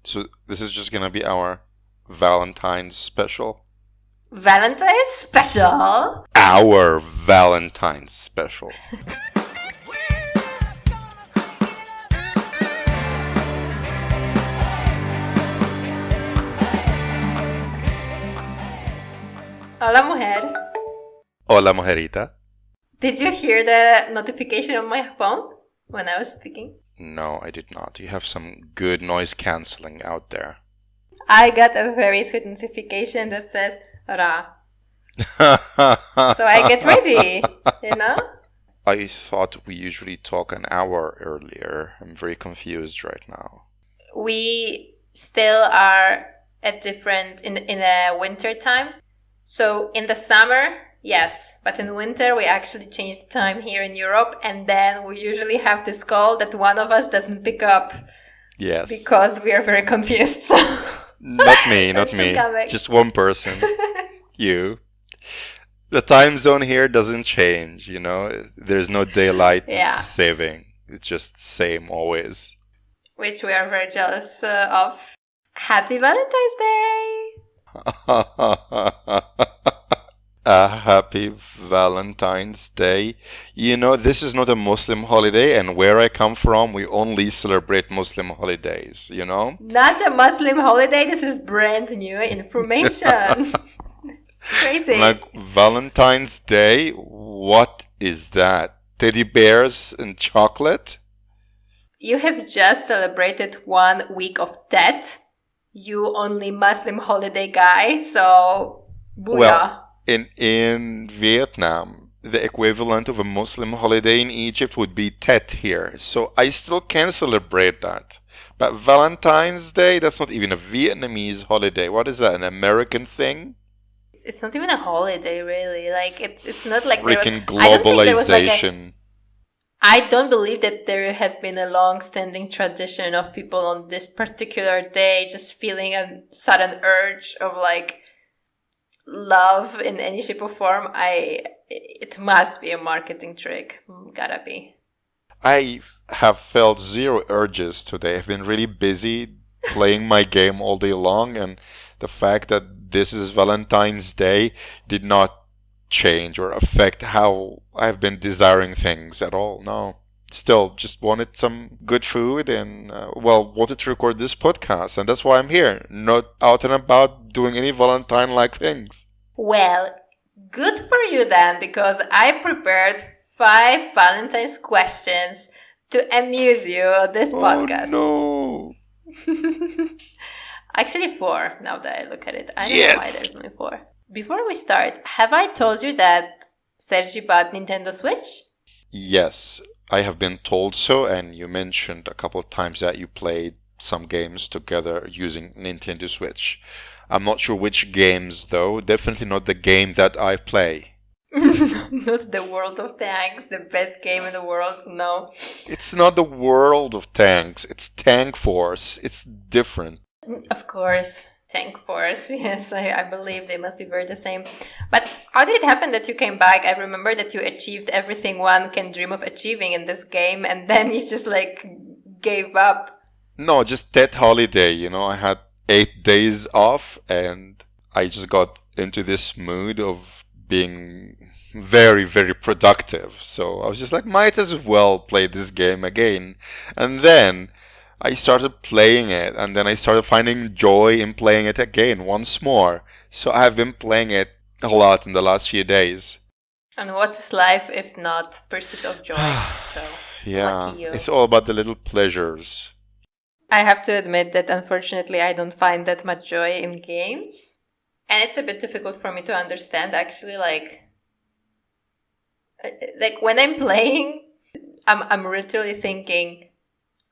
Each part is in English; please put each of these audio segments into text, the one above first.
So this is just gonna be our Valentine's special. Valentine's special. Our Valentine's special. Hola, mujer. Hola, mujerita. Did you hear the notification on my phone when I was speaking? No, I did not. You have some good noise cancelling out there. I got a very sweet notification that says Ra. So I get ready, you know? I thought we usually talk an hour earlier. I'm very confused right now. We still are at different in the winter time. So in the summer, yes, but in winter we actually change the time here in Europe, and then we usually have this call that one of us doesn't pick up. Yes. Because we are very confused. Not me, not me. Just one person. You. The time zone here doesn't change, you know? There's no daylight saving. It's just the same always. Which we are very jealous of. Happy Valentine's Day! A happy Valentine's Day. You know, this is not a Muslim holiday, and where I come from, we only celebrate Muslim holidays, you know? Not a Muslim holiday, this is brand new information. Crazy. Like, Valentine's Day? What is that? Teddy bears and chocolate? You have just celebrated 1 week of Tet. You only Muslim holiday guy, so booyah. Well, in Vietnam, the equivalent of a Muslim holiday in Egypt would be Tet here. So I still can celebrate that. But Valentine's Day, that's not even a Vietnamese holiday. What is that, an American thing? It's not even a holiday, really. Like, it's not like freaking globalization. I don't believe that there has been a long-standing tradition of people on this particular day just feeling a sudden urge of, like, love in any shape or form. It must be a marketing trick. Gotta be. I have felt zero urges today. I've been really busy playing my game all day long, and the fact that this is Valentine's Day did not change or affect how I've been desiring things at all. No. Still, just wanted some good food and, wanted to record this podcast. And that's why I'm here, not out and about doing any Valentine-like things. Well, good for you then, because I prepared 5 Valentine's questions to amuse you on this podcast. Oh, no. Actually 4, now that I look at it. I don't know why there's only 4. Before we start, have I told you that Sergi bought Nintendo Switch? Yes, I have been told so, and you mentioned a couple of times that you played some games together using Nintendo Switch. I'm not sure which games, though. Definitely not the game that I play. Not the World of Tanks, the best game in the world, no. It's not the World of Tanks, it's Tank Force. It's different. Of course. Tank Force, yes, I believe they must be very the same. But how did it happen that you came back? I remember that you achieved everything one can dream of achieving in this game, and then you just, like, gave up. No, just that holiday, you know, I had 8 days off, and I just got into this mood of being very, very productive. So I was just like, might as well play this game again. And then I started playing it, and then I started finding joy in playing it again once more. So I've been playing it a lot in the last few days. And what is life if not pursuit of joy? So yeah, lucky you. It's all about the little pleasures. I have to admit that unfortunately I don't find that much joy in games. And it's a bit difficult for me to understand, actually, like when I'm playing, I'm literally thinking,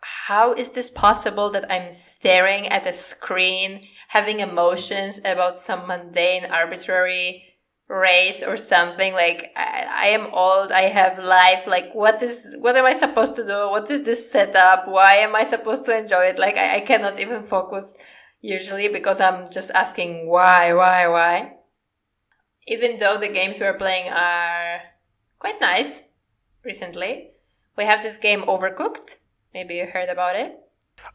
how is this possible that I'm staring at a screen, having emotions about some mundane, arbitrary race or something? Like, I am old, I have life, like, what am I supposed to do? What is this setup? Why am I supposed to enjoy it? Like, I cannot even focus usually because I'm just asking why? Even though the games we're playing are quite nice recently. We have this game Overcooked. Maybe you heard about it.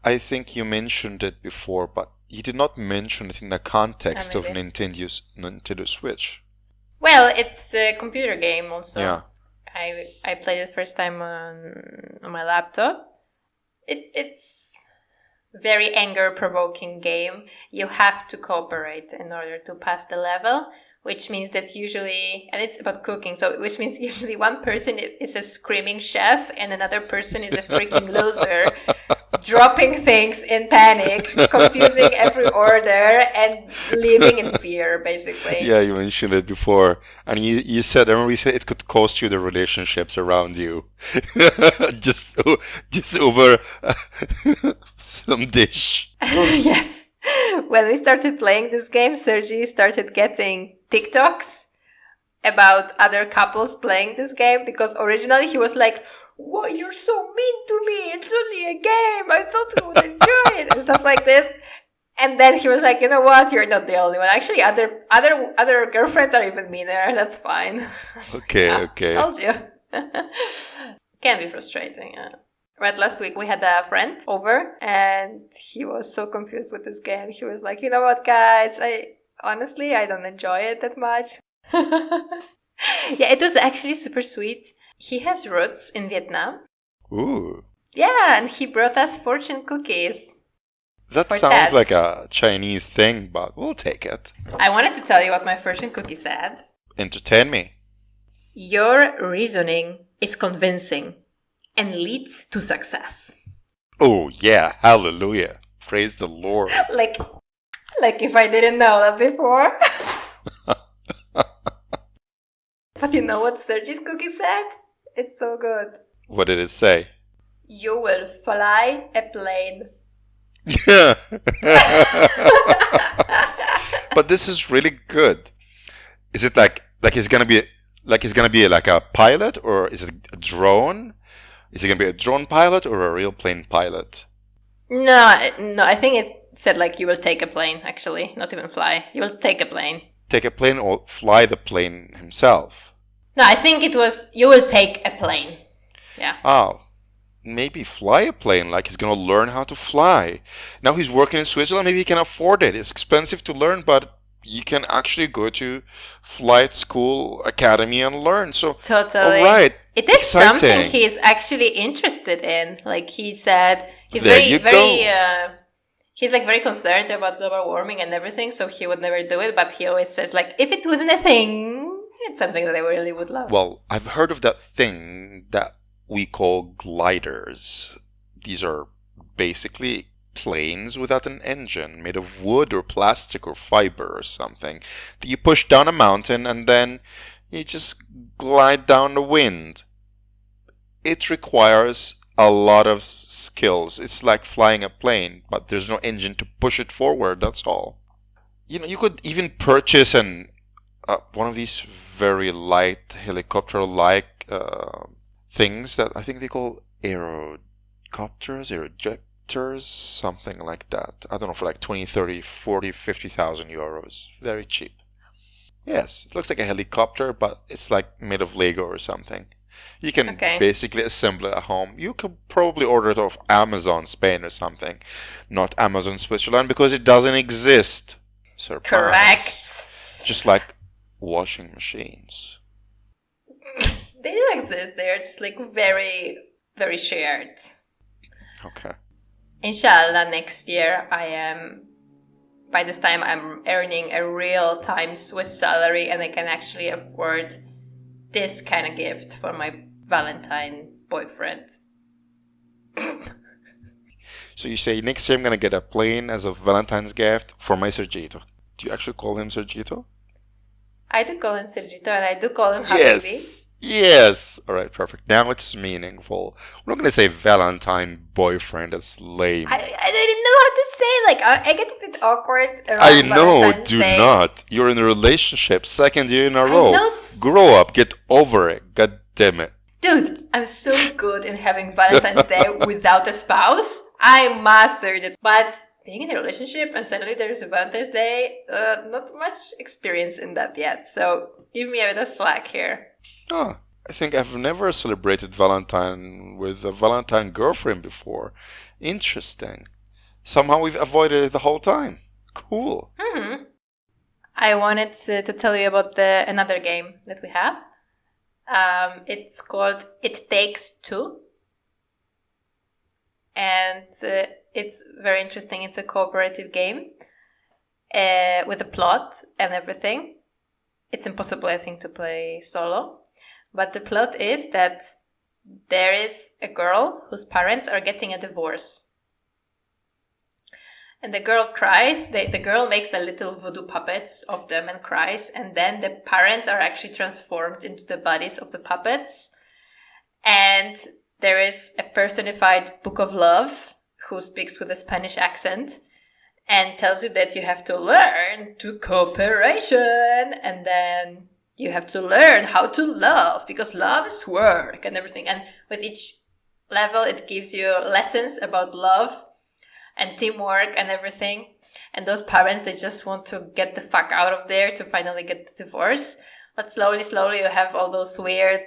I think you mentioned it before, but you did not mention it in the context of Maybe. Nintendo Switch. Well, it's a computer game also. Yeah. I played it first time on my laptop. It's very anger provoking game. You have to cooperate in order to pass the level, which means that usually, and it's about cooking, so which means usually one person is a screaming chef and another person is a freaking loser, dropping things in panic, confusing every order, and living in fear, basically. Yeah, you mentioned it before. And you said, I remember you said it could cost you the relationships around you. just, just over some dish. Yes. When we started playing this game, Sergi started getting TikToks about other couples playing this game because originally he was like, "Whoa, you're so mean to me. It's only a game. I thought I would enjoy it," and stuff like this. And then he was like, "You know what? You're not the only one. Actually, other girlfriends are even meaner. That's fine." Okay, okay. Told you. Can be frustrating. Yeah. Right, last week we had a friend over and he was so confused with this game. He was like, "You know what, guys? I don't enjoy it that much." Yeah, it was actually super sweet. He has roots in Vietnam. Ooh. Yeah, and he brought us fortune cookies. That For sounds Ted. like a Chinese thing, but we'll take it. I wanted to tell you what my fortune cookie said. Entertain me. Your reasoning is convincing and leads to success. Oh, yeah. Hallelujah. Praise the Lord. Like if I didn't know that before. But you know what Sergi's cookie said? It's so good. What did it say? You will fly a plane. But this is really good. Is it like he's gonna be like a pilot, or is it a drone? Is it gonna be a drone pilot or a real plane pilot? No, I think it said like you will take a plane, actually. Not even fly. You will take a plane. Take a plane or fly the plane himself? No, I think it was you will take a plane. Yeah. Oh, maybe fly a plane, like he's gonna learn how to fly. Now he's working in Switzerland, maybe he can afford it. It's expensive to learn, but you can actually go to flight school academy and learn. So, Totally. all right, It is exciting. something he's actually interested in. Like he said, he's There very, you very, go. he's like very concerned about global warming and everything, so he would never do it. But he always says like, if it wasn't a thing, it's something that I really would love. Well, I've heard of that thing that we call gliders. These are basically planes without an engine, made of wood or plastic or fiber or something, that you push down a mountain and then you just glide down the wind. It requires a lot of skills. It's like flying a plane, but there's no engine to push it forward, that's all. You know, you could even purchase one of these very light helicopter-like things that I think they call aerocopters, aerojectors, something like that. I don't know, for like 20, 30, 40, 50,000 euros. Very cheap. Yes, it looks like a helicopter, but it's like made of Lego or something. You can basically assemble it at home. You could probably order it off Amazon Spain or something, not Amazon Switzerland, because it doesn't exist. Surprise. Correct. Just like washing machines. They do exist. They are just like very, very shared. Okay. Inshallah, next year by this time I'm earning a real-time Swiss salary and I can actually afford this kind of gift for my Valentine boyfriend. So you say next year I'm gonna get a plane as a Valentine's gift for my Sergito. Do you actually call him Sergito? I do call him Sergito and I do call him Habibi. Yes. All right, perfect. Now it's meaningful. I'm not gonna say Valentine boyfriend. That's lame. I didn't know how to say. Like I get a bit awkward around I know. Valentine's Do Day. not. You're in a relationship, second year in a I row. know Grow up. Get over it. God damn it. Dude, I'm so good in having Valentine's Day without a spouse. I mastered it. But being in a relationship and suddenly there's a Valentine's Day, not much experience in that yet. So give me a bit of slack here. Oh, I think I've never celebrated Valentine with a Valentine girlfriend before. Interesting. Somehow we've avoided it the whole time. Cool. Hmm. I wanted to tell you about another game that we have. It's called It Takes Two. And it's very interesting. It's a cooperative game with a plot and everything. It's impossible, I think, to play solo. But the plot is that there is a girl whose parents are getting a divorce. And the girl cries. The girl makes the little voodoo puppets of them and cries. And then the parents are actually transformed into the bodies of the puppets. And there is a personified book of love who speaks with a Spanish accent and tells you that you have to learn to cooperation. And then you have to learn how to love because love is work and everything. And with each level, it gives you lessons about love and teamwork and everything. And those parents, they just want to get the fuck out of there to finally get the divorce. But slowly, you have all those weird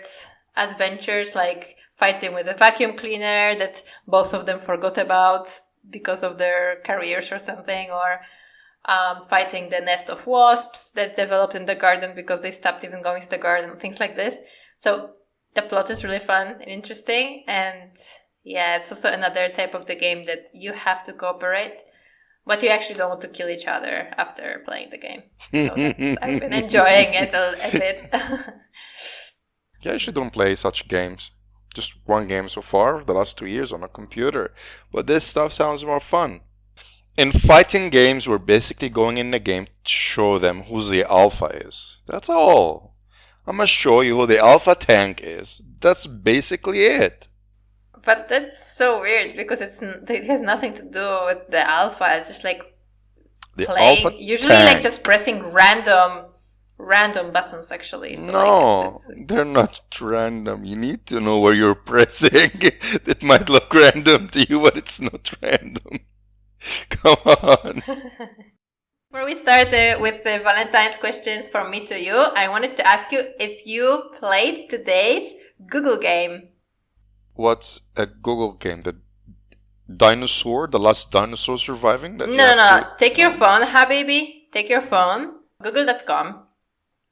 adventures like fighting with a vacuum cleaner that both of them forgot about because of their careers or something, or fighting the nest of wasps that developed in the garden because they stopped even going to the garden, things like this. So the plot is really fun and interesting, and yeah, it's also another type of the game that you have to cooperate, but you actually don't want to kill each other after playing the game. So I've been enjoying it a bit. Yeah, I actually don't play such games. Just one game so far, the last 2 years on a computer. But this stuff sounds more fun. In fighting games, we're basically going in the game to show them who the alpha is. That's all. I'm gonna show you who the alpha tank is. That's basically it. But that's so weird because it has nothing to do with the alpha. It's just like The playing. alpha Usually, tank. like just pressing random buttons actually. So No, like it's they're not random. You need to know where you're pressing. It might look random to you, but it's not random. Come on. Before we start with the Valentine's questions from me to you, I wanted to ask you if you played today's Google game. What's a Google game? The last dinosaur surviving? That you No. have to- Take your phone, Habibi. Take your phone, google.com,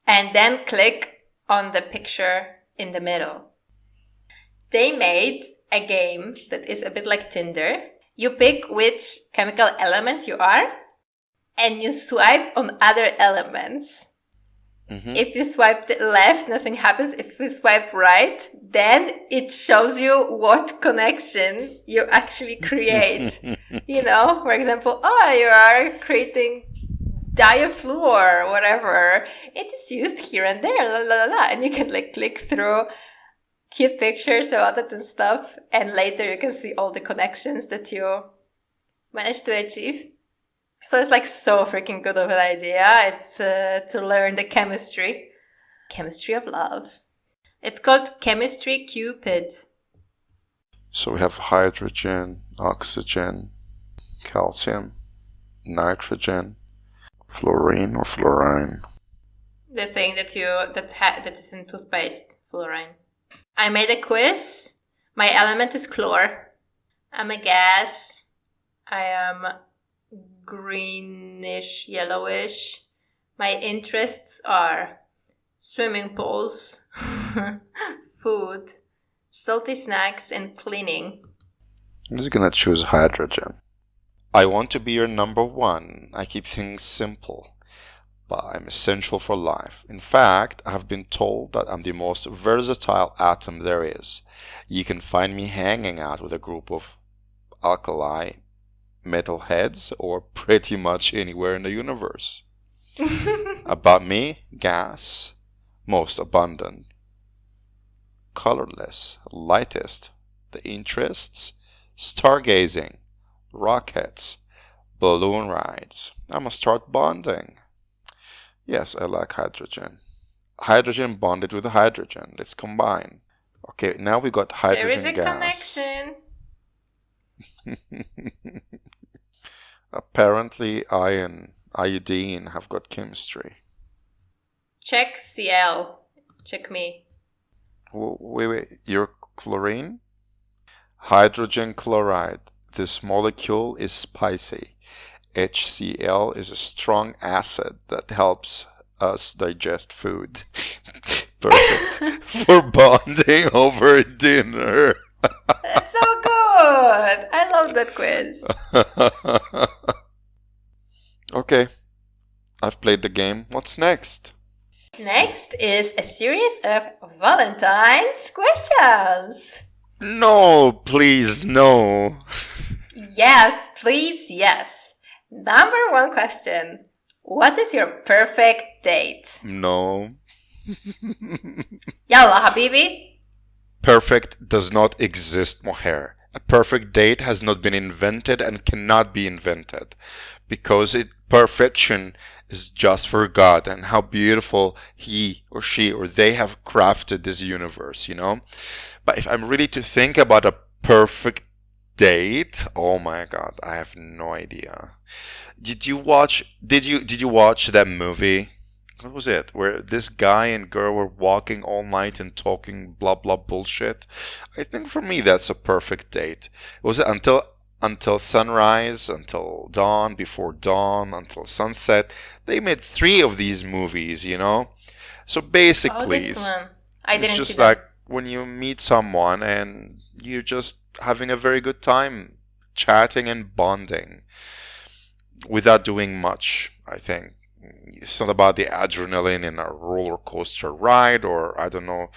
and then click on the picture in the middle. They made a game that is a bit like Tinder. You pick which chemical element you are, and you swipe on other elements. Mhm. If you swipe left, nothing happens. If you swipe right, then it shows you what connection you actually create. You know, for example, you are creating diafluor or whatever. It is used here and there, la la la la. And you can like click through cute pictures about it and stuff. And later you can see all the connections that you managed to achieve. So it's like so freaking good of an idea. It's to learn the chemistry of love. It's called Chemistry Cupid. So we have hydrogen, oxygen, calcium, nitrogen, fluorine or fluorine. The thing that that is in toothpaste, fluorine. I made a quiz. My element is chlor. I'm a gas. I am greenish, yellowish. My interests are swimming pools, food, salty snacks, and cleaning. I'm just gonna choose hydrogen. I want to be your number one. I keep things simple, but I'm essential for life. In fact, I have been told that I'm the most versatile atom there is. You can find me hanging out with a group of alkali metalheads or pretty much anywhere in the universe. About me, gas, most abundant, colorless, lightest, the interests, stargazing, rockets, balloon rides. I must start bonding. Yes, I like hydrogen. Hydrogen bonded with hydrogen. Let's combine. Okay, now we got hydrogen There is a gas. connection. Apparently, iodine have got chemistry. Check Cl. Check me. Wait, you're chlorine? Hydrogen chloride. This molecule is spicy. HCl is a strong acid that helps us digest food. Perfect for bonding over dinner. That's so good. I love that quiz. Okay, I've played the game. What's next? Next is a series of Valentine's questions. No, please, no. Yes, please, yes. Number 1 question. What is your perfect date? No. Yalla, habibi. Perfect does not exist, Mujer. A perfect date has not been invented and cannot be invented because perfection is just for God and how beautiful he or she or they have crafted this universe, you know? But if I'm really to think about a perfect date, oh my God, I have no idea. Did you watch that movie? What was it? Where this guy and girl were walking all night and talking blah blah bullshit. I think for me that's a perfect date. Was it until sunrise, until dawn, before dawn, until sunset? They made 3 of these movies, you know. So basically, this one. I it's didn't just see like that. when you meet someone and you're just having a very good time chatting and bonding without doing much, I think. It's not about the adrenaline in a roller coaster ride or, I don't know,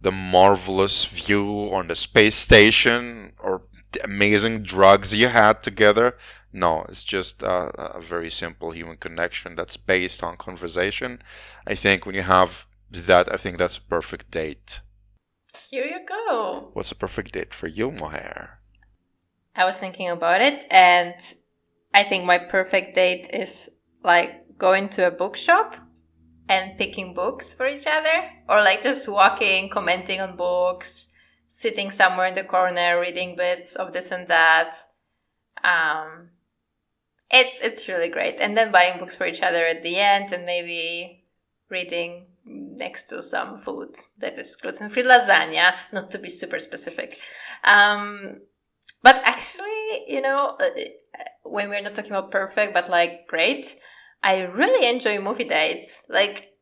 the marvelous view on the space station or the amazing drugs you had together. No, it's just a very simple human connection that's based on conversation. I think when you have that, I think that's a perfect date. Here you go. What's a perfect date for you, Mohair? I was thinking about it, and I think my perfect date is like going to a bookshop and picking books for each other, or like just walking, commenting on books, sitting somewhere in the corner, reading bits of this and that. It's really great. And then buying books for each other at the end, and maybe reading next to some food that is gluten-free lasagna, not to be super specific. But actually, you know, when we're not talking about perfect, but like great, I really enjoy movie dates. Like,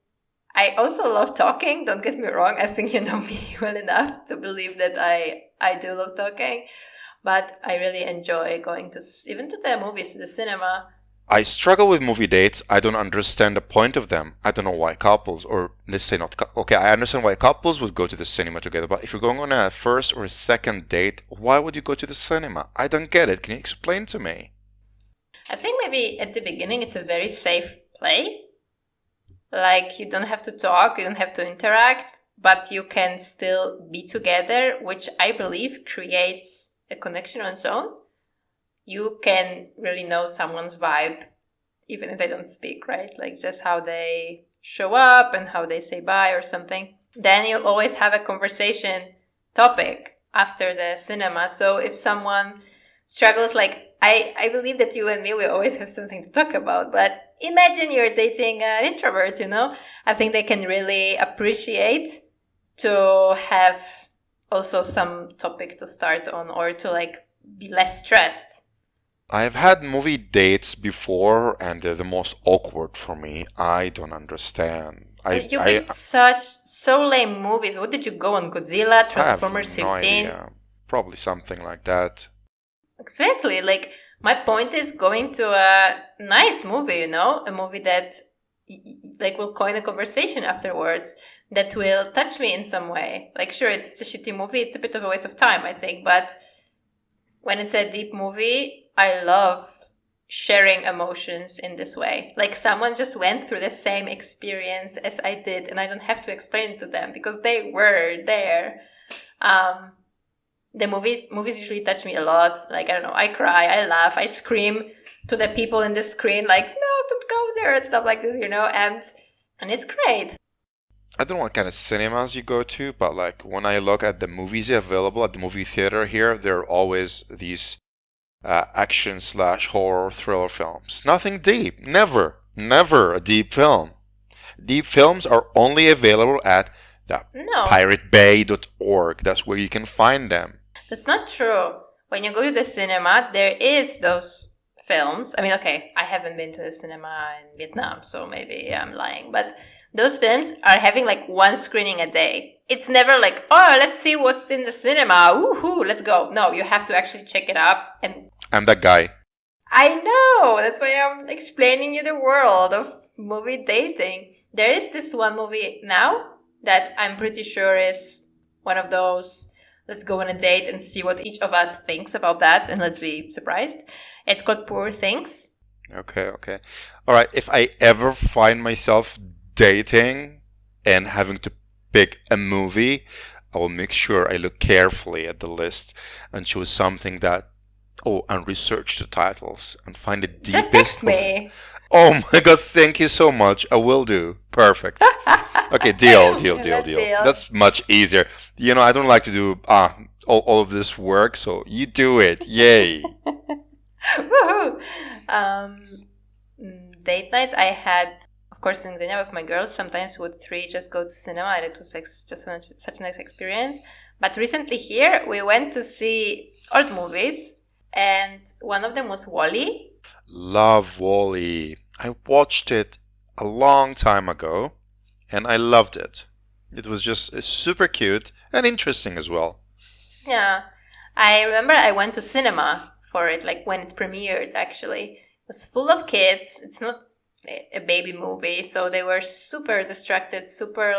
I also love talking. Don't get me wrong. I think you know me well enough to believe that I do love talking. But I really enjoy going to, even to the movies, to the cinema. I struggle with movie dates. I don't understand the point of them. I don't know why couples, or let's say not, okay, I understand why couples would go to the cinema together, but if you're going on a first or a second date, why would you go to the cinema? I don't get it. Can you explain to me? I think maybe at the beginning it's a very safe play. Like, you don't have to talk, you don't have to interact, but you can still be together, which I believe creates a connection on its own. You can really know someone's vibe, even if they don't speak, right? Like just how they show up and how they say bye or something. Then you always have a conversation topic after the cinema. So if someone struggles, like I believe that you and me, we always have something to talk about. But imagine you're dating an introvert, you know? I think they can really appreciate to have also some topic to start on, or to like be less stressed. I've had movie dates before and they're the most awkward for me. I don't understand. You picked so lame movies. What did you go on? Godzilla, Transformers I have no 15? idea. Probably something like that. Exactly. Like, my point is going to a nice movie, you know? A movie that like will coin a conversation afterwards, that will touch me in some way. Like, sure, if it's a shitty movie, it's a bit of a waste of time, I think. But when it's a deep movie, I love sharing emotions in this way. Like, someone just went through the same experience as I did, and I don't have to explain it to them because they were there. The movies usually touch me a lot. Like, I don't know, I cry, I laugh, I scream to the people in the screen, like, no, don't go there, and stuff like this, you know, and it's great. I don't know what kind of cinemas you go to, but like when I look at the movies available at the movie theater here, there are always these action/horror thriller films. Nothing deep. Never a deep film. Deep films are only available at the No, piratebay.org. That's where you can find them. that's not true. when you go to the cinema, there is those films. I mean, okay, I haven't been to the cinema in Vietnam, so maybe I'm lying, but those films are having like one screening a day. It's never like, oh, let's see what's in the cinema. Woohoo, let's go. No, you have to actually check it up. And I'm that guy. I know. That's why I'm explaining you the world of movie dating. There is this one movie now that I'm pretty sure is one of those, let's go on a date and see what each of us thinks about that, and let's be surprised. It's called Poor Things. Okay. All right. If I ever find myself dating and having to pick a movie, I will make sure I look carefully at the list and choose something that, and research the titles and find the deepest. Just text me. Oh my God, thank you so much. I will do. Perfect. Okay, deal. That's much easier. I don't like to do all of this work, so you do it. Yay. Woohoo! Date nights I had, of course, in Gdynia with my girls. Sometimes with three just go to cinema, and it was just such a nice experience. But recently here, we went to see old movies, and one of them was Wall-E. Love Wall-E. I watched it a long time ago, and I loved it. It was just super cute and interesting as well. Yeah. I remember I went to cinema for it, like when it premiered, actually. It was full of kids. It's not a baby movie, so they were super distracted, super,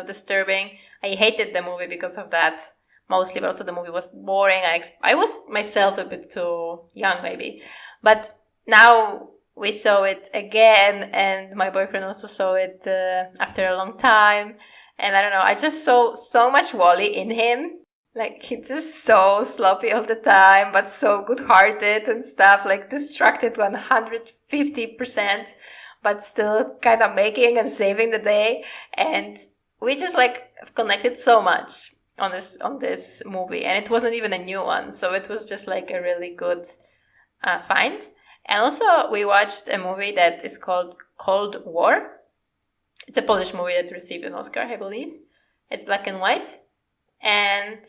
disturbing. I hated the movie because of that, mostly, but also the movie was boring. I was myself a bit too young, maybe. But now we saw it again, and my boyfriend also saw it after a long time. And I don't know, I just saw so much Wall-E in him. Like, he's just so sloppy all the time, but so good-hearted and stuff, like distracted 150%, but still kind of making and saving the day. And we just connected so much on this movie, and it wasn't even a new one, so it was just like a really good find. And also we watched a movie that is called Cold War. It's a Polish movie that received an Oscar, I believe. It's black and white, and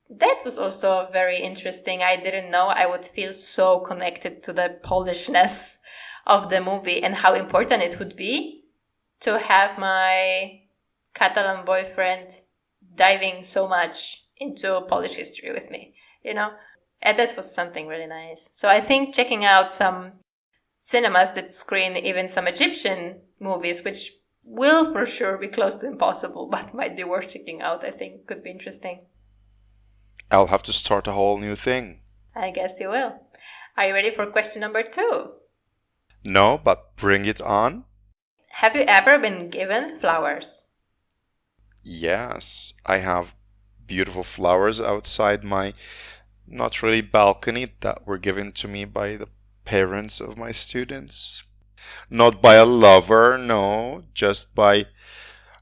that was also very interesting. I didn't know I would feel so connected to the Polishness of the movie and how important it would be to have my Catalan boyfriend diving so much into Polish history with me, And that was something really nice. So I think checking out some cinemas that screen even some Egyptian movies, which will for sure be close to impossible, but might be worth checking out, I think could be interesting. I'll have to start a whole new thing. I guess you will. Are you ready for question number 2? No, but bring it on. Have you ever been given flowers? Yes, I have beautiful flowers outside my not really balcony that were given to me by the parents of my students. Not by a lover, no, just by,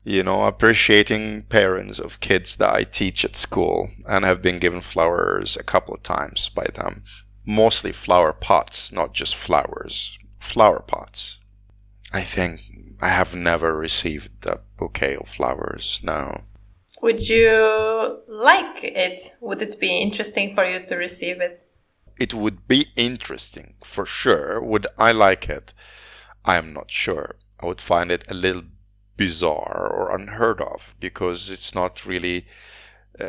appreciating parents of kids that I teach at school, and have been given flowers a couple of times by them. Mostly flower pots, not just flowers. Flower pots. I think I have never received a bouquet of flowers, no. Would you like it? Would it be interesting for you to receive it? It would be interesting, for sure. Would I like it? I am not sure. I would find it a little bizarre or unheard of, because it's not really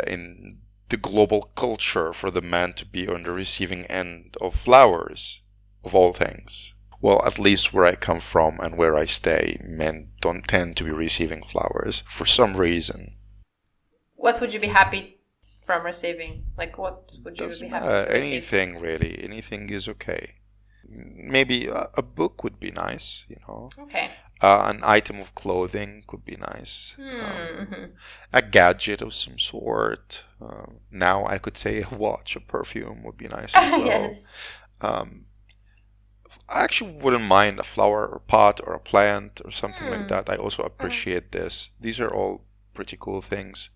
in the global culture for the man to be on the receiving end of flowers, of all things. Well, at least where I come from and where I stay, men don't tend to be receiving flowers for some reason. What would you be happy from receiving? What would you be happy to receive? Anything, really. Anything is okay. Maybe a book would be nice, Okay. An item of clothing could be nice. A gadget of some sort. Now I could say a watch, a perfume would be nice as well. Yes. I actually wouldn't mind a flower or pot or a plant or something like that. I also appreciate this. These are all pretty cool things.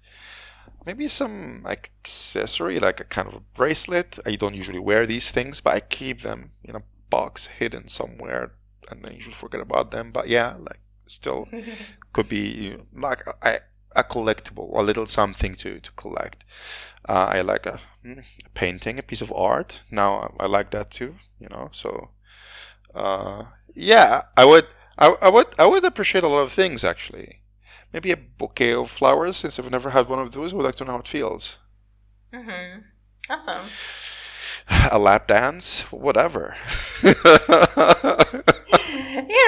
Maybe some accessory, like a kind of a bracelet. I don't usually wear these things, but I keep them in a box hidden somewhere, and then usually forget about them. But yeah, still could be a collectible, a little something to collect. I like a painting, a piece of art. Now I like that too, So, yeah, I would appreciate a lot of things actually. Maybe a bouquet of flowers, since I've never had one of those. I would like to know how it feels. Mm-hmm. Awesome. A lap dance, whatever. You're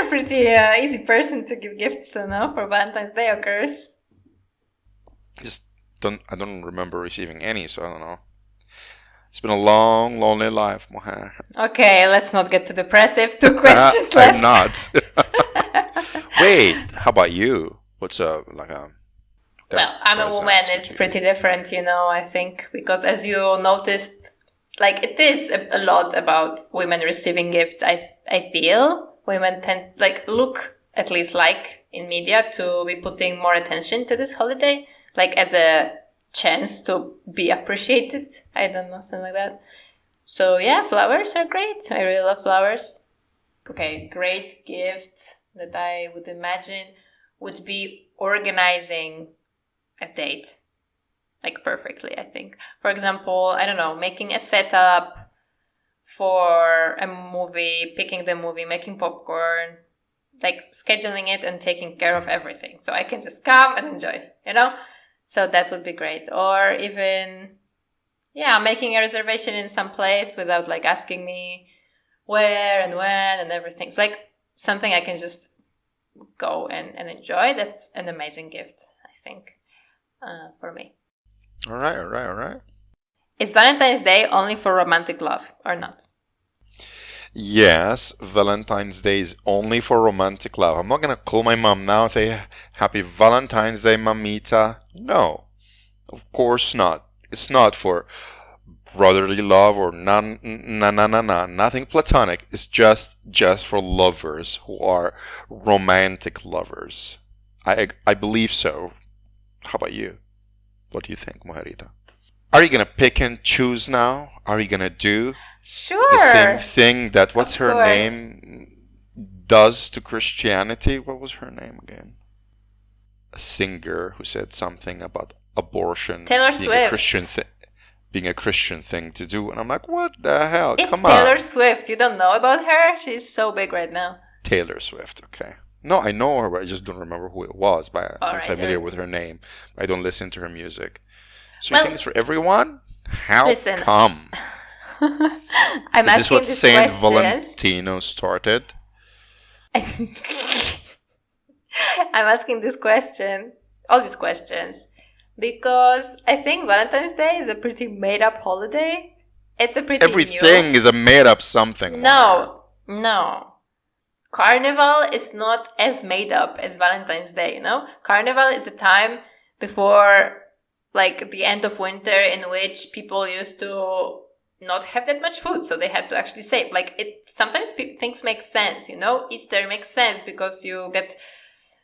a pretty easy person to give gifts to, no? For Valentine's Day occurs. I don't remember receiving any, so I don't know. It's been a long, lonely life, Mujer. Okay, let's not get too depressive. 2 questions left. I'm not. Wait, how about you? What's Well, I'm a woman. It's pretty different, I think, because as you noticed, like, it is a lot about women receiving gifts. I feel women tend, look at least like in media to be putting more attention to this holiday, like as a chance to be appreciated. I don't know, something like that. So yeah, flowers are great. I really love flowers. Okay, great gift that I would imagine would be organizing a date. Like perfectly, I think. For example, I don't know, making a setup for a movie, picking the movie, making popcorn, like scheduling it and taking care of everything. So I can just come and enjoy, So that would be great. Or even, making a reservation in some place without like asking me where and when and everything. It's like something I can just go and enjoy. That's an amazing gift, I think, for me. All right. Is Valentine's Day only for romantic love or not? Yes, Valentine's Day is only for romantic love. I'm not going to call my mom now and say, Happy Valentine's Day, mamita. No, of course not. It's not for brotherly love or nothing platonic. It's just for lovers who are romantic lovers. I believe so. How about you? What do you think, Mujerita? Are you gonna pick and choose now? Are you gonna do Sure. the same thing that what's her name does to Christianity? What was her name again? A singer who said something about abortion Taylor being Swift. Being a Christian thing to do, and I'm like, what the hell? It's Come Taylor on. Swift. You don't know about her? She's so big right now. Taylor Swift, okay. No, I know her, but I just don't remember who it was. But I'm familiar with her name. I don't listen to her music. So you think it's for everyone? How come? I'm Is asking this what these Saint questions. Valentino started? I'm asking this question, all these questions, because I think Valentine's Day is a pretty made-up holiday. It's a pretty Everything is a made-up something. No. Carnival is not as made up as Valentine's Day, Carnival is the time before, like, the end of winter in which people used to not have that much food, so they had to actually save. Like, sometimes things make sense, Easter makes sense because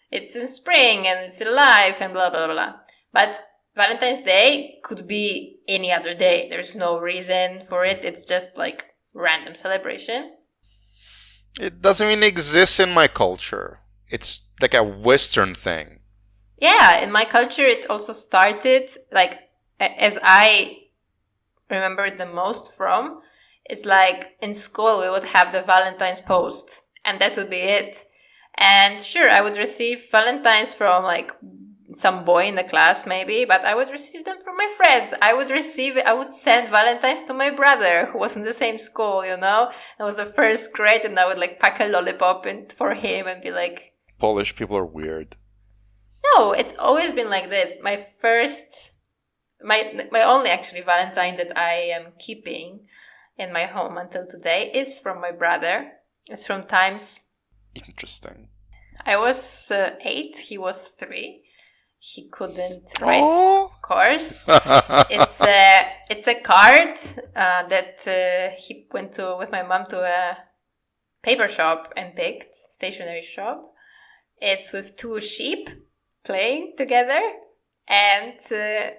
it's in spring and it's alive and blah, blah, blah. But Valentine's Day could be any other day. There's no reason for it. It's just like random celebration. It doesn't even exist in my culture. It's like a Western thing. Yeah, in my culture, it also started, like, as I remember it the most from, it's like in school we would have the Valentine's post, and that would be it. And sure, I would receive Valentines from like some boy in the class maybe, but I would receive them from my friends. I would send Valentines to my brother who was in the same school, It was the first grade, and I would like pack a lollipop for him and be like... Polish people are weird. No, it's always been like this. My only actually Valentine that I am keeping in my home until today is from my brother. It's from times... Interesting. I was 8, he was 3. He couldn't write, of course. It's a card that he went with my mom to a paper shop and picked, stationery shop. It's with 2 sheep playing together, and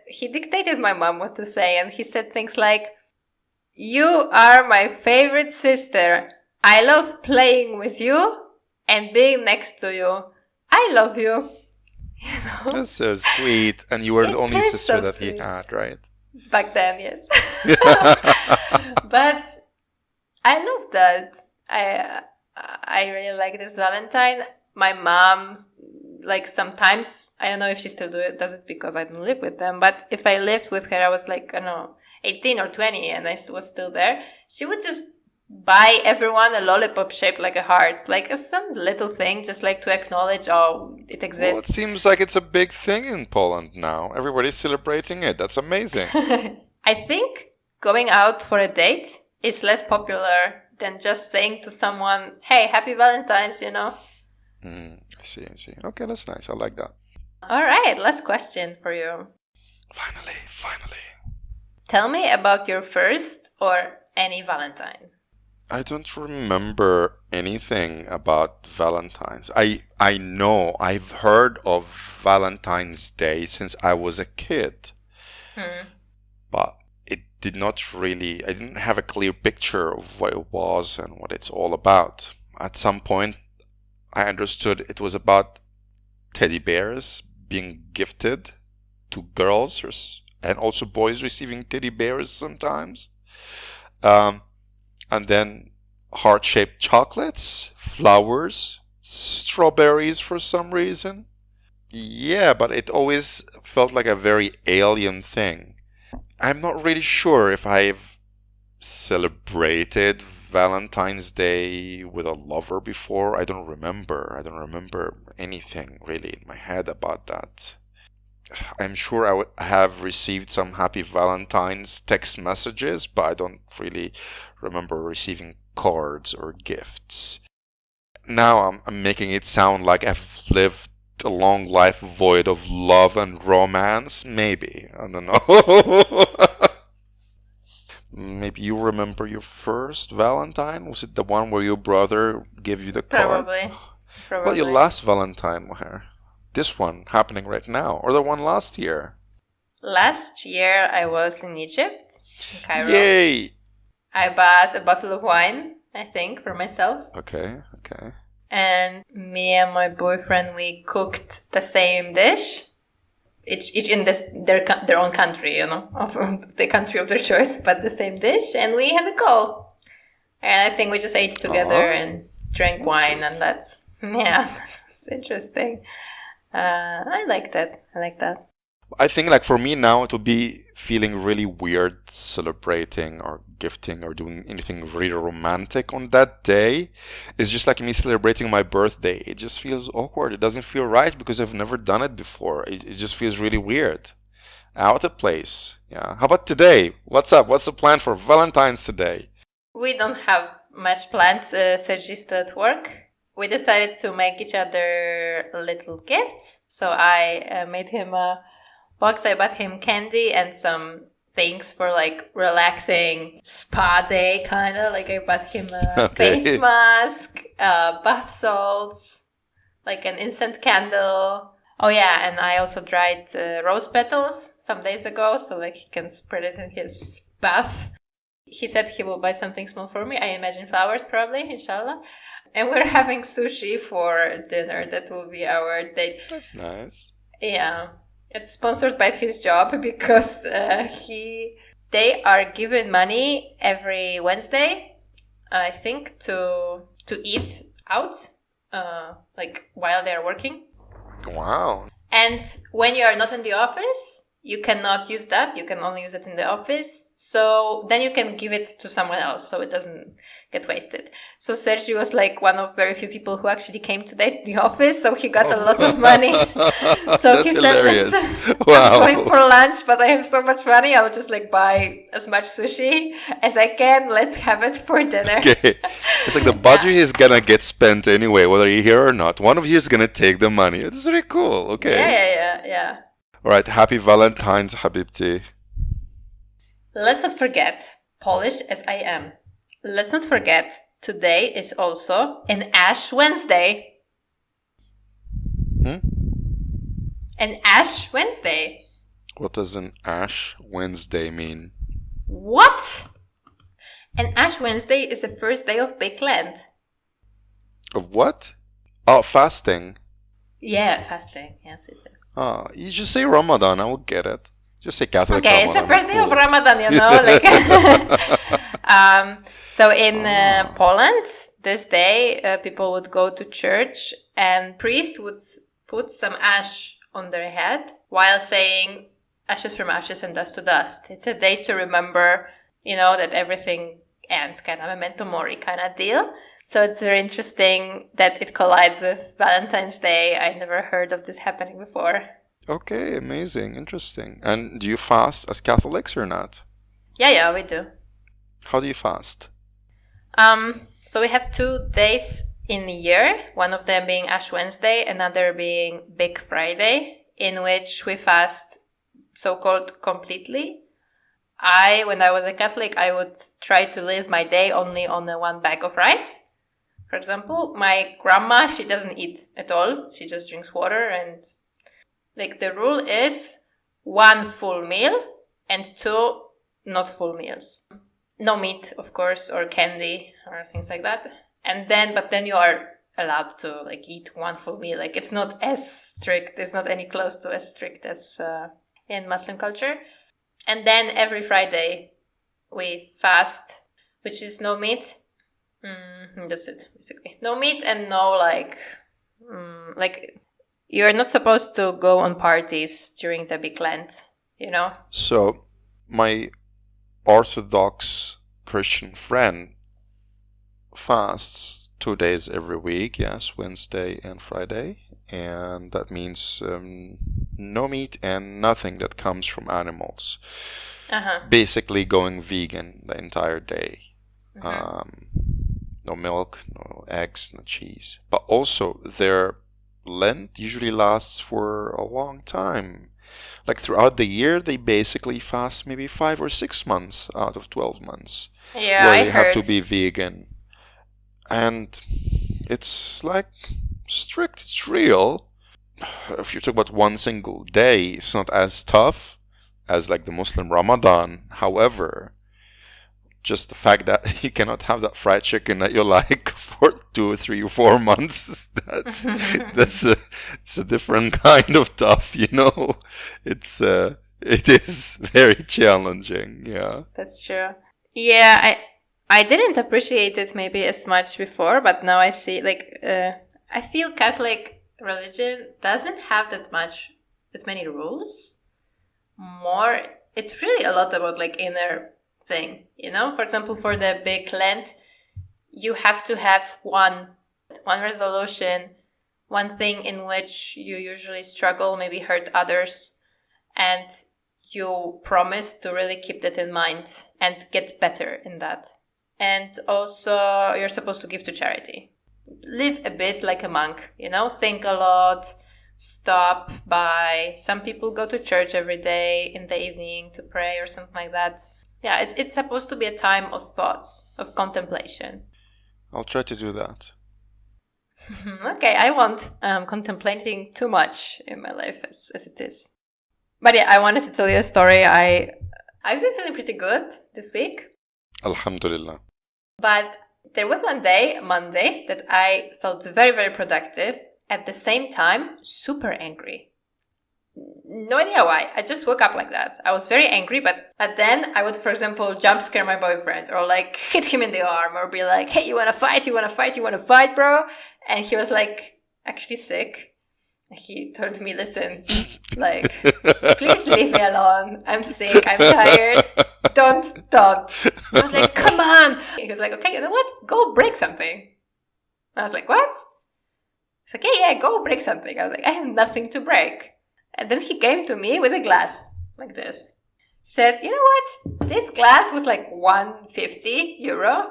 he dictated my mom what to say, and he said things like, "You are my favorite sister. I love playing with you and being next to you. I love you." You know? That's so sweet. And you were the It only is sister so that he sweet. had, right? Back then, yes. But I love that. I really like this Valentine. My mom, like sometimes, I don't know if she still does it because I don't live with them. But if I lived with her, I was like, I don't know, 18 or 20 and I was still there. She would just buy everyone a lollipop shaped like a heart. Like some little thing, just like to acknowledge, oh, it Well, it exists. seems like it's a big thing in Poland now. Everybody's celebrating it. That's amazing. I think going out for a date is less popular than just saying to someone, hey, happy Valentine's, you know? I see, I see. Okay, that's nice. I like that. All right, last question for you. Finally. Tell me about your first or any Valentine. I don't remember anything about Valentine's. I know I've heard of Valentine's Day since I was a kid, but it did not really, I didn't have a clear picture of what it was and what it's all about. At some point, I understood it was about teddy bears being gifted to girls and also boys receiving teddy bears sometimes. And then heart-shaped chocolates, flowers, strawberries for some reason. Yeah, but it always felt like a very alien thing. I'm not really sure if I've celebrated Valentine's Day with a lover before. I don't remember. I don't remember anything really in my head about that. I'm sure I would have received some happy Valentine's text messages, but I don't really remember receiving cards or gifts. Now I'm making it sound like I've lived a long life void of love and romance. Maybe. I don't know. Maybe you remember your first Valentine? Was it the one where your brother gave you the card? Probably. Well, your last Valentine, Mujer. This one happening right now, or the one last year? Last year I was in Egypt, in Cairo. Yay! I bought a bottle of wine, I think, for myself. Okay. And me and my boyfriend, we cooked the same dish. Each in their own country, you know, of the country of their choice, but the same dish. And we had a call. And I think we just ate together and drank wine, and that's interesting. I like that. I think like for me now it would be feeling really weird celebrating or gifting or doing anything really romantic on that day. It's just like me celebrating my birthday. It just feels awkward. It doesn't feel right because I've never done it before. It just feels really weird. Out of place. Yeah. How about today? What's up? What's the plan for Valentine's today? We don't have much plans, Sergi's at work. We decided to make each other little gifts. So I made him a box. I bought him candy and some things for like relaxing spa day, kind of. Like I bought him a face mask, bath salts, like an instant candle. Oh yeah, and I also dried rose petals some days ago, so like he can spread it in his bath. He said he will buy something small for me. I imagine flowers, probably, inshallah. And we're having sushi for dinner. That will be our date. That's nice. Yeah. It's sponsored by his job because they are given money every Wednesday, I think, to eat out, like while they're working. Wow. And when you are not in the office, you cannot use that. You can only use it in the office. So then you can give it to someone else so it doesn't get wasted. So Sergi was like one of very few people who actually came today to the office. So he got a lot of money. So That's he said, hilarious. I'm going for lunch, but I have so much money. I'll just like buy as much sushi as I can. Let's have it for dinner. Okay. It's like the budget is gonna get spent anyway, whether you're here or not. One of you is gonna take the money. It's really cool. Okay. Yeah. All right. Happy Valentine's, Habibti. Let's not forget, Polish as I am, let's not forget, today is also an Ash Wednesday. An Ash Wednesday. What does an Ash Wednesday mean? What? An Ash Wednesday is the first day of Big Lent. Of what? Oh, fasting. Yeah, fasting. Yes, yes, yes. You just say Ramadan, I will get it. Just say Catholic Okay, it's the Ramadan. first day of Cool. Ramadan, So in Poland, this day, people would go to church and priest would put some ash on their head while saying ashes from ashes and dust to dust. It's a day to remember, that everything ends, kind of a memento mori kind of deal. So it's very interesting that it collides with Valentine's Day. I never heard of this happening before. Okay, amazing, interesting. And do you fast as Catholics or not? Yeah, we do. How do you fast? So we have 2 days in a year, one of them being Ash Wednesday, another being Big Friday, in which we fast so-called completely. When I was a Catholic, I would try to live my day only on one bag of rice. For example, my grandma, she doesn't eat at all. She just drinks water, and the rule is 1 full meal and 2 not full meals. No meat, of course, or candy or things like that. But then you are allowed to eat 1 full meal. It's not as strict. It's not any close to as strict as in Muslim culture. And then every Friday we fast, which is no meat. That's it, basically. No meat and no you're not supposed to go on parties during the big Lent, So, my Orthodox Christian friend fasts 2 days every week, yes, Wednesday and Friday, and that means no meat and nothing that comes from animals. Basically going vegan the entire day. No milk, no eggs, no cheese. But also their Lent usually lasts for a long time. Throughout the year, they basically fast maybe 5 or 6 months out of 12 months. Yeah, where I they heard. have to be vegan. And it's strict, it's real. If you talk about one single day, it's not as tough as the Muslim Ramadan. However, just the fact that you cannot have that fried chicken that you like for 2 or 3 or 4 months, it's a different kind of tough, it is very challenging, yeah. That's true. Yeah, I didn't appreciate it maybe as much before, but now I see I feel Catholic religion doesn't have that many rules. More, it's really a lot about inner thing, For example, for the big Lent, you have to have one resolution, one thing in which you usually struggle, maybe hurt others, and you promise to really keep that in mind and get better in that. And also, you're supposed to give to charity. Live a bit like a monk, think a lot, stop by. Some people go to church every day in the evening to pray or something like that. Yeah, it's supposed to be a time of thoughts, of contemplation. I'll try to do that. Okay, I won't contemplating too much in my life as it is. But yeah, I wanted to tell you a story. I've been feeling pretty good this week. Alhamdulillah. But there was one day, Monday, that I felt very, very productive. At the same time, super angry. No idea why. I just woke up like that. I was very angry, but then I would, for example, jump scare my boyfriend or hit him in the arm or be like, hey, you wanna fight? You wanna fight? You wanna fight, bro? And he was actually sick. He told me, listen, please leave me alone. I'm sick. I'm tired. Don't talk. I was like, come on. He was like, okay, you know what? Go break something. I was like, what? He's like, yeah, go break something. I was like, I have nothing to break. And then he came to me with a glass like this. He said, you know what? This glass was 150 euro.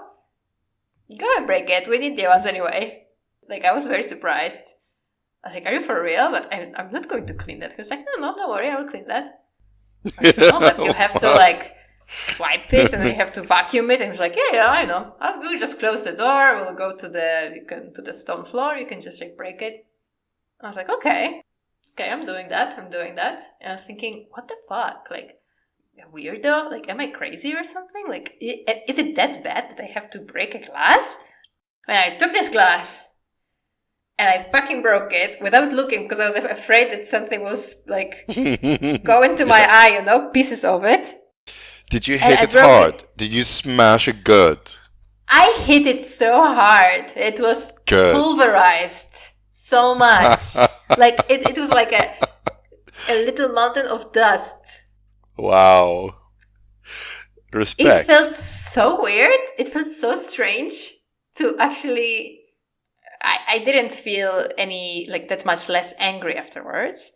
Go and break it. We need new ones anyway. I was very surprised. I was like, are you for real? But I'm not going to clean that. He was like, no, don't worry, I will clean that. No, but you have to swipe it and then you have to vacuum it. And he's like, yeah, I know. We'll just close the door. We'll go to the stone floor. You can just break it. I was like, okay, I'm doing that. And I was thinking, what the fuck? Weirdo? Am I crazy or something? Is it that bad that I have to break a glass? And I took this glass and I fucking broke it without looking because I was afraid that something was like go into my eye, pieces of it. Did you hit it hard? Did you smash it good? I hit it so hard. It was pulverized so much. Like it was like a little mountain of dust. Wow. Respect. It felt so weird. It felt so strange to actually... I didn't feel any, like, that much less angry afterwards.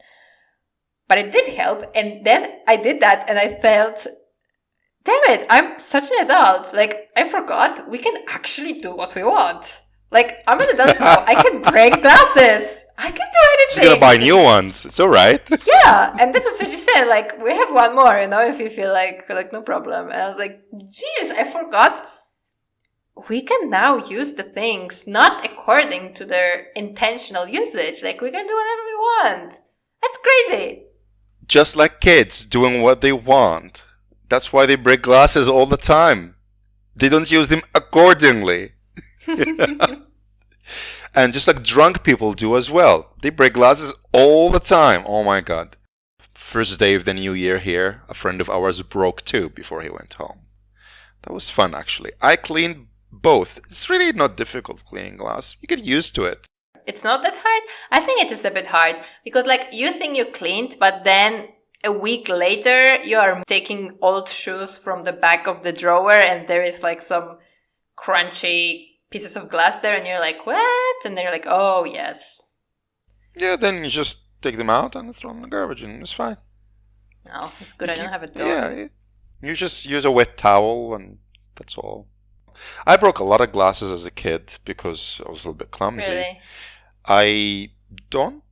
But it did help. And then I did that and I felt, damn it, I'm such an adult. Like, I forgot we can actually do what we want. Like, I'm an adult now. I can break glasses. I can do anything. You're gonna buy new ones. It's all right. Yeah, and that's what Sergi said. Like, we have one more, if you feel like no problem. And I was like, geez, I forgot. We can now use the things not according to their intentional usage. Like, we can do whatever we want. That's crazy. Just like kids doing what they want. That's why they break glasses all the time. They don't use them accordingly. And just like drunk people do as well. They break glasses all the time. Oh my god. First day of the new year here, a friend of ours broke two before he went home. That was fun, actually. I cleaned both. It's really not difficult cleaning glass. You get used to it. It's not that hard. I think it is a bit hard because, like, you think you cleaned, but then a week later you are taking old shoes from the back of the drawer and there is like some crunchy pieces of glass there and you're like, what? And then you're like, oh yes. Yeah, then you just take them out and throw them in the garbage and it's fine. No, it's good. I don't have a dog. Yeah, you just use a wet towel and that's all. I broke a lot of glasses as a kid because I was a little bit clumsy. Really? I don't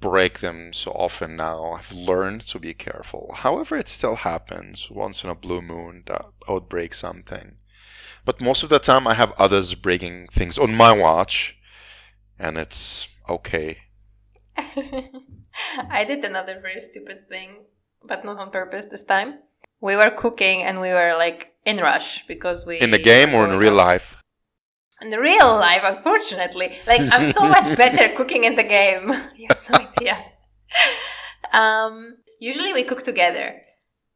break them so often now. I've learned to be careful. However, it still happens once in a blue moon that I would break something. But most of the time I have others breaking things on my watch and it's okay. I did another very stupid thing, but not on purpose this time. We were cooking and we were like in rush because we... In the game or in real life? In the real life, unfortunately. Like, I'm so much better cooking in the game. You have no idea. Usually we cook together.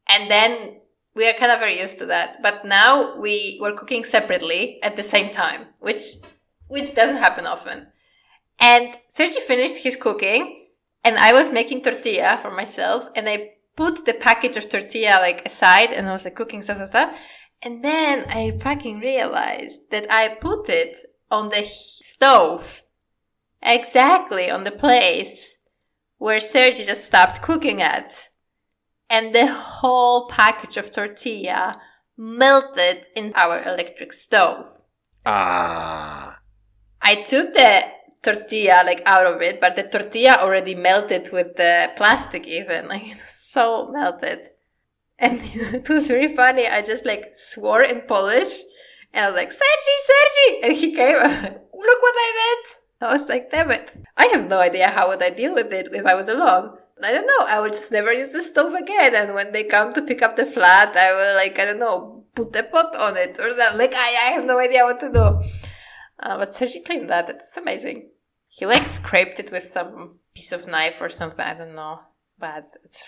And then we are kind of very used to that. But now we were cooking separately at the same time, which doesn't happen often. And Sergi finished his cooking and I was making tortilla for myself and I put the package of tortilla like aside and I was like cooking stuff. And then I fucking realized that I put it on the stove. Exactly on the place where Sergi just stopped cooking at. And the whole package of tortilla melted in our electric stove. Ah. I took the tortilla like out of it, but the tortilla already melted with the plastic even. Like, it was so melted. And it was very funny. I just like swore in Polish and I was like, Sergi! And he came and I was like, look what I did. I was like, damn it. I have no idea how would I deal with it if I was alone. I don't know. I would just never use the stove again. And when they come to pick up the flat, I will like, I don't know, put a pot on it or something. Like, I have no idea what to do. But Sergi cleaned that. It's amazing. He like scraped it with some piece of knife or something. I don't know. But it's...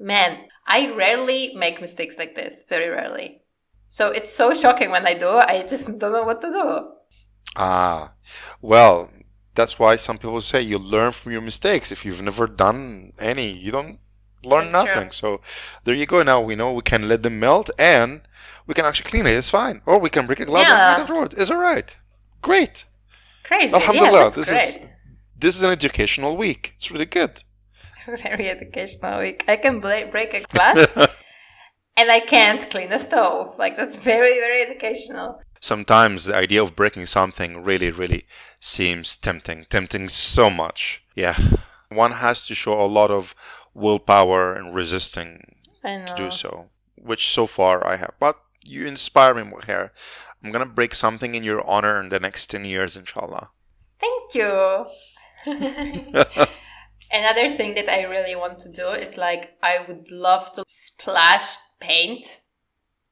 Man, I rarely make mistakes like this. Very rarely. So it's so shocking when I do. I just don't know what to do. Ah, well, that's why some people say you learn from your mistakes. If you've never done any, you don't learn That's nothing. true. So there you go. Now we know we can let them melt and we can actually clean it. It's fine. Or we can break a glass and clean it afterwards. It's all right. Great. Crazy. Alhamdulillah. Yeah, that's great. This is an educational week. It's really good. Very educational week. I can break a glass and I can't clean a stove. Like, that's very, very educational. Sometimes the idea of breaking something really, really seems tempting. Tempting so much. Yeah. One has to show a lot of willpower and resisting to do so, which so far I have. But you inspire me, Mujer. I'm going to break something in your honor in the next 10 years, inshallah. Thank you. Another thing that I really want to do is like, I would love to splash paint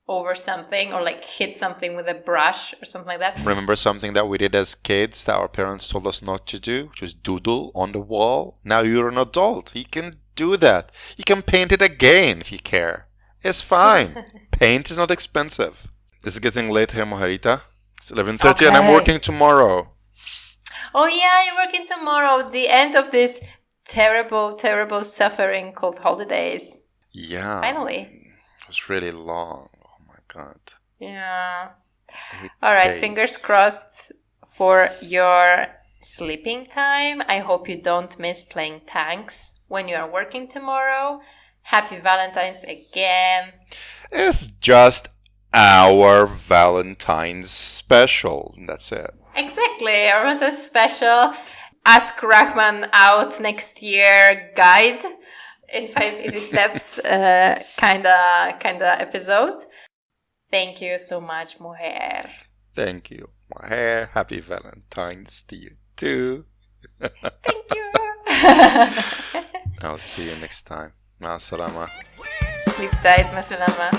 over something or like hit something with a brush or something like that. Remember something that we did as kids that our parents told us not to do? Just doodle on the wall. Now you're an adult. You can do that. You can paint it again if you care. It's fine. Paint is not expensive. It's getting late here, Mujerita. It's 11:30 and I'm working tomorrow. Oh yeah, you're working tomorrow. The end of this terrible, terrible suffering called holidays. Yeah. Finally. It was really long. Oh my God. Yeah. All right, fingers crossed for your sleeping time. I hope you don't miss playing tanks when you are working tomorrow. Happy Valentine's again. It's just our Valentine's special. That's it. Exactly. Our Valentine's special. Ask Rahman out next year guide in 5 easy steps kinda episode. Thank you so much, Mujer. Thank you, Mujer. Happy Valentine's to you too. Thank you. I'll see you next time. Ma salama. Sleep tight, ma salama.